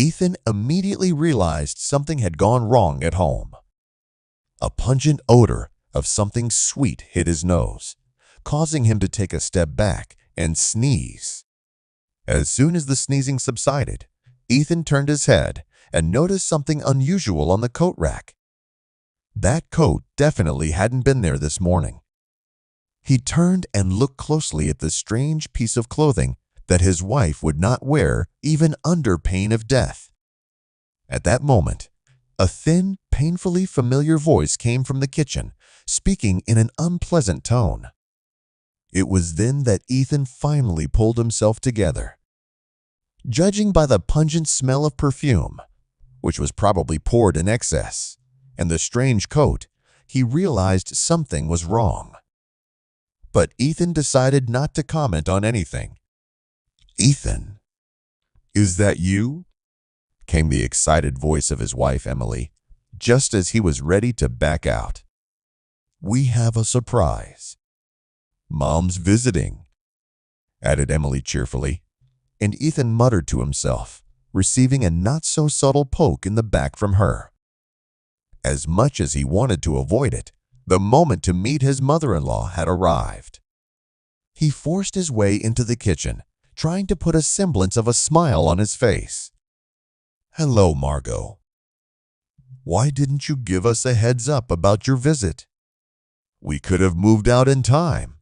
Ethan immediately realized something had gone wrong at home. A pungent odor of something sweet hit his nose, causing him to take a step back and sneeze. As soon as the sneezing subsided, Ethan turned his head and noticed something unusual on the coat rack. That coat definitely hadn't been there this morning. He turned and looked closely at the strange piece of clothing that his wife would not wear even under pain of death. At that moment, a thin, painfully familiar voice came from the kitchen, speaking in an unpleasant tone. It was then that Ethan finally pulled himself together. Judging by the pungent smell of perfume, which was probably poured in excess, and the strange coat, he realized something was wrong. But Ethan decided not to comment on anything. "Ethan, is that you?" came the excited voice of his wife, Emily, just as he was ready to back out. "We have a surprise. Mom's visiting," added Emily cheerfully, and Ethan muttered to himself, receiving a not-so-subtle poke in the back from her. As much as he wanted to avoid it, the moment to meet his mother-in-law had arrived. He forced his way into the kitchen, trying to put a semblance of a smile on his face. "Hello, Margot. Why didn't you give us a heads up about your visit?" "We could have moved out in time,"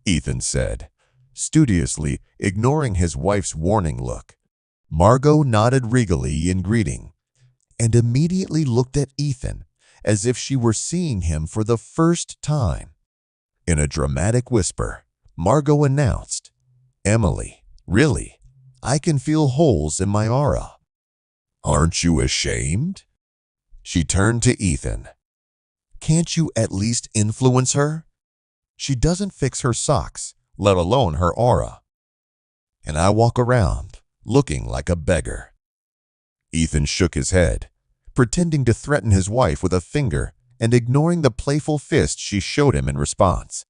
Ethan said, studiously ignoring his wife's warning look. Margot nodded regally in greeting and immediately looked at Ethan as if she were seeing him for the first time. In a dramatic whisper, Margot announced, "Emily, really, I can feel holes in my aura." "Aren't you ashamed?" She turned to Ethan. "Can't you at least influence her? She doesn't fix her socks, let alone her aura. And I walk around looking like a beggar." Ethan shook his head, pretending to threaten his wife with a finger and ignoring the playful fist she showed him in response.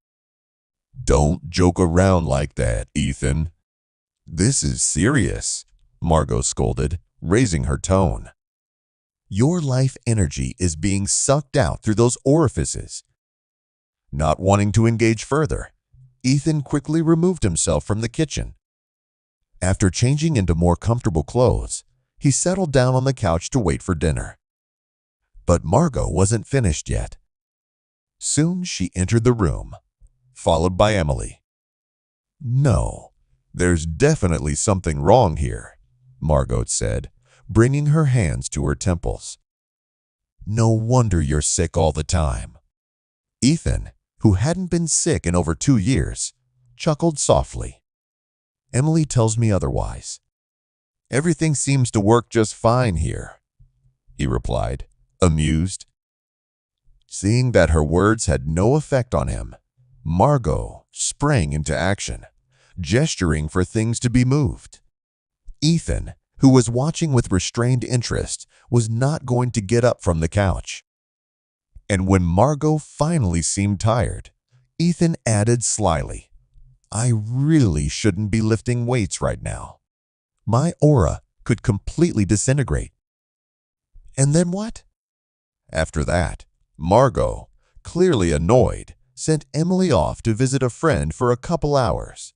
"Don't joke around like that, Ethan. This is serious," Margot scolded, raising her tone. "Your life energy is being sucked out through those orifices." Not wanting to engage further, Ethan quickly removed himself from the kitchen. After changing into more comfortable clothes, he settled down on the couch to wait for dinner. But Margot wasn't finished yet. Soon she entered the room, followed by Emily. "No, there's definitely something wrong here," Margot said, bringing her hands to her temples. "No wonder you're sick all the time." Ethan, who hadn't been sick in over 2 years, chuckled softly. "Emily tells me otherwise. Everything seems to work just fine here," he replied, amused. Seeing that her words had no effect on him, Margot sprang into action, gesturing for things to be moved. Ethan, who was watching with restrained interest, was not going to get up from the couch. And when Margot finally seemed tired, Ethan added slyly, "I really shouldn't be lifting weights right now. My aura could completely disintegrate." "And then what?" After that, Margot, clearly annoyed, sent Emily off to visit a friend for a couple hours.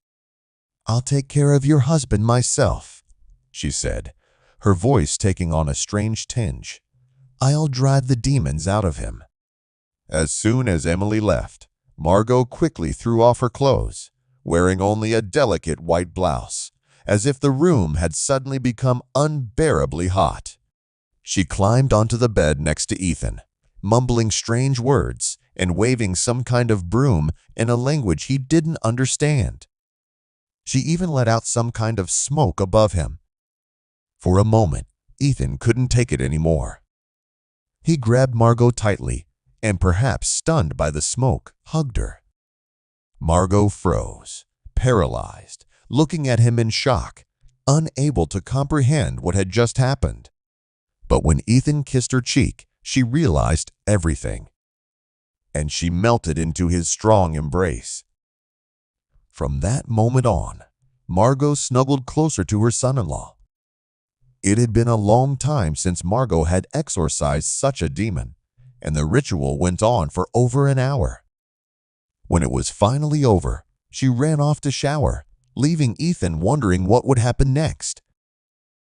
"I'll take care of your husband myself," she said, her voice taking on a strange tinge. "I'll drive the demons out of him." As soon as Emily left, Margot quickly threw off her clothes, wearing only a delicate white blouse, as if the room had suddenly become unbearably hot. She climbed onto the bed next to Ethan, mumbling strange words and waving some kind of broom in a language he didn't understand. She even let out some kind of smoke above him. For a moment, Ethan couldn't take it anymore. He grabbed Margot tightly and, perhaps stunned by the smoke, hugged her. Margot froze, paralyzed, looking at him in shock, unable to comprehend what had just happened. But when Ethan kissed her cheek, she realized everything, and she melted into his strong embrace. From that moment on, Margot snuggled closer to her son-in-law. It had been a long time since Margot had exorcised such a demon, and the ritual went on for over an hour. When it was finally over, she ran off to shower, leaving Ethan wondering what would happen next.